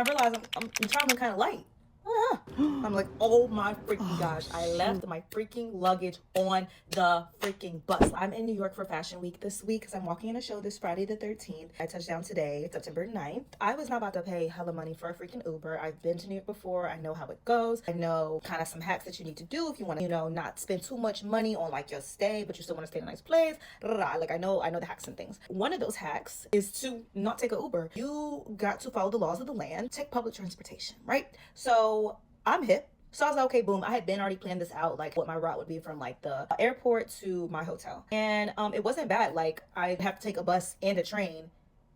I realized I'm traveling kind of light. I'm like, oh my freaking gosh, I left my freaking luggage on the freaking bus. I'm in New York for Fashion Week this week because I'm walking in a show this Friday the 13th. I touched down today, September 9th. I was not about to pay hella money for a freaking Uber. I've been to New York before. I know how it goes. I know kind of some hacks that you need to do if you want to, not spend too much money on like your stay, but you still want to stay in a nice place. Like I know the hacks and things. One of those hacks is to not take an Uber. You got to follow the laws of the land, take public transportation, right? So I'm hip. So I was like, okay, boom. I had been already planned this out, like what my route would be from like the airport to my hotel. And it wasn't bad. Like I'd have to take a bus and a train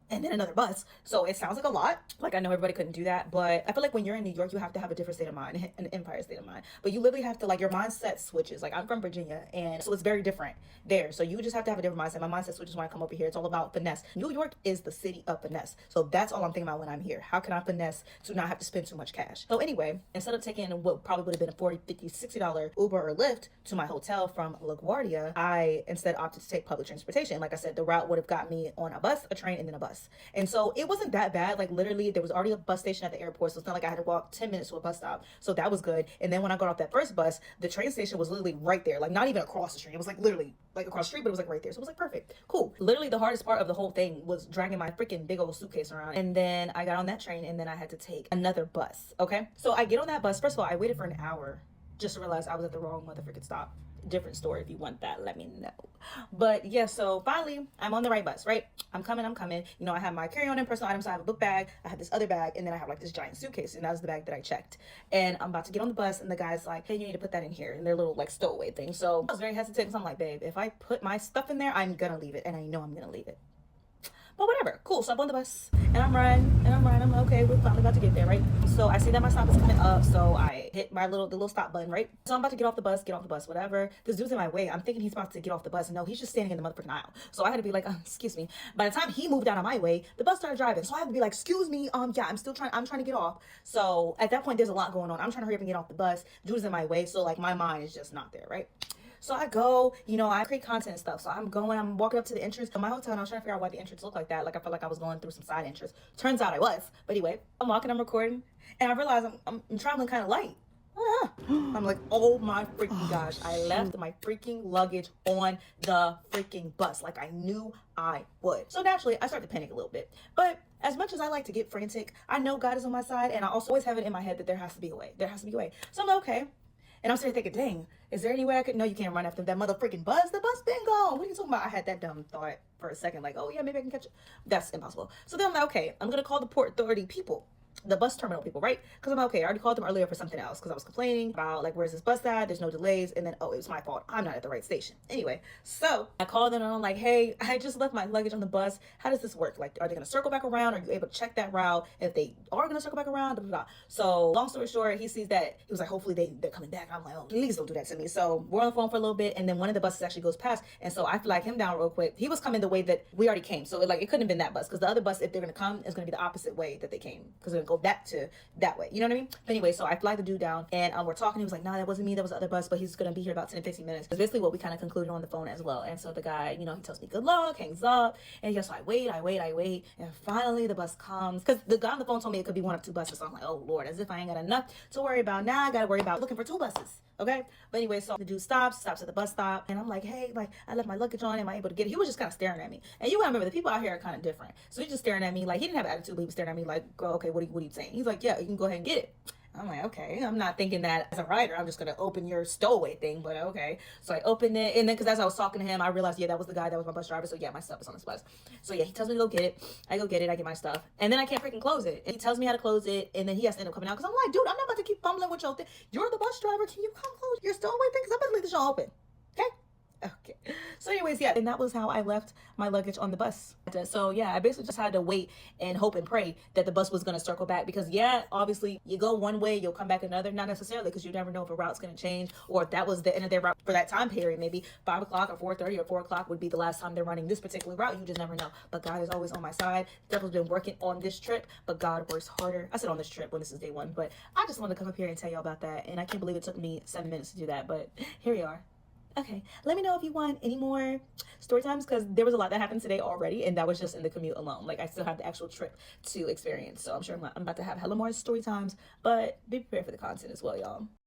and then another bus. So it sounds like a lot. Like I know everybody couldn't do that, but I feel like when you're in New York, you have to have a different state of mind, an empire state of mind. But you literally have to, like, your mindset switches. Like I'm from Virginia, and so it's very different there. So you just have to have a different mindset. My mindset switches when I come over here. It's all about finesse. New York is the city of finesse. So that's all I'm thinking about when I'm here. How can I finesse to not have to spend too much cash? So anyway, instead of taking what probably would have been a $40, $50, $60 Uber or Lyft to my hotel from LaGuardia, I instead opted to take public transportation. Like I said, the route would have got me on a bus, a train, and then a bus. And so it wasn't that bad. Like literally there was already a bus station at the airport. So it's not like I had to walk 10 minutes to a bus stop. So that was good. And then when I got off that first bus, the train station was literally right there. Like not even across the street. It was like literally like across the street, but it was like right there. So it was like perfect. Cool. Literally the hardest part of the whole thing was dragging my freaking big old suitcase around. And then I got on that train and then I had to take another bus. Okay. So I get on that bus. First of all, I waited for an hour just to realize I was at the wrong motherfucking stop. Different story. If you want that, let me know. But yeah, so finally I'm on the right bus, right? I'm coming. I have my carry-on and personal items. So I have a book bag, I have this other bag, and then I have like this giant suitcase, and that was the bag that I checked. And I'm about to get on the bus, and the guy's like, hey, you need to put that in here, in their little like stowaway thing. So I was very hesitant because I'm like, babe, if I put my stuff in there, I'm gonna leave it, and I know I'm gonna leave it. But whatever, cool. So I'm on the bus and I'm riding. I'm like, okay, we're finally about to get there, right? So I see that my stop is coming up, so I hit the little stop button, right? So I'm about to get off the bus, whatever. This dude's in my way. I'm thinking he's about to get off the bus. No, he's just standing in the motherfucking aisle. So I had to be like, excuse me. By the time he moved out of my way, the bus started driving. So I had to be like, excuse me, yeah, I'm trying to get off. So at that point, there's a lot going on. I'm trying to hurry up and get off the bus. Dude's in my way, so like my mind is just not there, right? So I go, I create content and stuff. So I'm walking up to the entrance of my hotel, and I was trying to figure out why the entrance looked like that. Like I felt like I was going through some side entrance. Turns out I was. But anyway, I'm walking, I'm recording, and I realize I'm traveling kind of light. I'm like, oh my freaking gosh, I left my freaking luggage on the freaking bus. Like I knew I would. So naturally, I started to panic a little bit. But as much as I like to get frantic, I know God is on my side, and I also always have it in my head that there has to be a way. So I'm like, okay. And I'm sitting thinking, dang, is there any way I could? No, you can't run after that freaking bus. The bus been gone. What are you talking about? I had that dumb thought for a second, like, oh yeah, maybe I can catch it. That's impossible. So then I'm like, okay, I'm gonna call the Port Authority people, the bus terminal people, right? Because I'm like, okay, I already called them earlier for something else because I was complaining about like, where's this bus at? There's no delays. And then, oh, it was my fault. I'm not at the right station. Anyway, so I called them and I'm like, hey, I just left my luggage on the bus. How does this work? Like, are they going to circle back around? Are you able to check that route? If they are going to circle back around, So long story short, he sees that. He was like, hopefully they're coming back. I'm like, oh, please don't do that to me. So we're on the phone for a little bit. And then one of the buses actually goes past. And so I flag him down real quick. He was coming the way that we already came. So it couldn't have been that bus because the other bus, if they're going to come, is going to be the opposite way that they came because they're going to go back to that way. You know what I mean? But anyway, so I flagged the dude down and we're talking. He was like, nah, that wasn't me. That was the other bus, but he's going to be here about 10, 15 minutes. That's basically what we kind of concluded on the phone as well. And so the guy, he tells me good luck, hangs up. And yes, so I wait. And finally the bus comes because the guy on the phone told me it could be one of two buses. So I'm like, oh Lord, as if I ain't got enough to worry about. Now I got to worry about looking for two buses. Okay. But anyway, so the dude stops at the bus stop and I'm like, hey, like I left my luggage on. Am I able to get it? He was just kind of staring at me. And you gotta remember the people out here are kind of different. So he's just staring at me like he didn't have an attitude, but he was staring at me like, girl, okay, what are you saying? He's like, yeah, you can go ahead and get it. I'm like, okay. I'm not thinking that as a rider, I'm just going to open your stowaway thing, but okay. So I opened it. And then, because as I was talking to him, I realized, yeah, that was the guy that was my bus driver. So yeah, my stuff is on this bus. So yeah, he tells me to go get it. I go get it. I get my stuff. And then I can't freaking close it. And he tells me how to close it. And then he has to end up coming out. Because I'm like, dude, I'm not about to keep fumbling with your thing. You're the bus driver. Can you come close your stowaway thing? Because I'm about to leave the show open. Okay. So anyways, yeah, and that was how I left my luggage on the bus. So yeah, I basically just had to wait and hope and pray that the bus was going to circle back because yeah, obviously you go one way, you'll come back another. Not necessarily because you never know if a route's going to change or if that was the end of their route for that time period. Maybe 5 o'clock or 4:30 or 4 o'clock would be the last time they're running this particular route. You just never know. But God is always on my side. The devil's been working on this trip, but God works harder. I said on this trip when this is day one, but I just wanted to come up here and tell y'all about that. And I can't believe it took me 7 minutes to do that, but here we are. Okay, let me know if you want any more story times because there was a lot that happened today already, and that was just in the commute alone. Like, I still have the actual trip to experience, so I'm sure I'm about to have hella more story times, but be prepared for the content as well, y'all.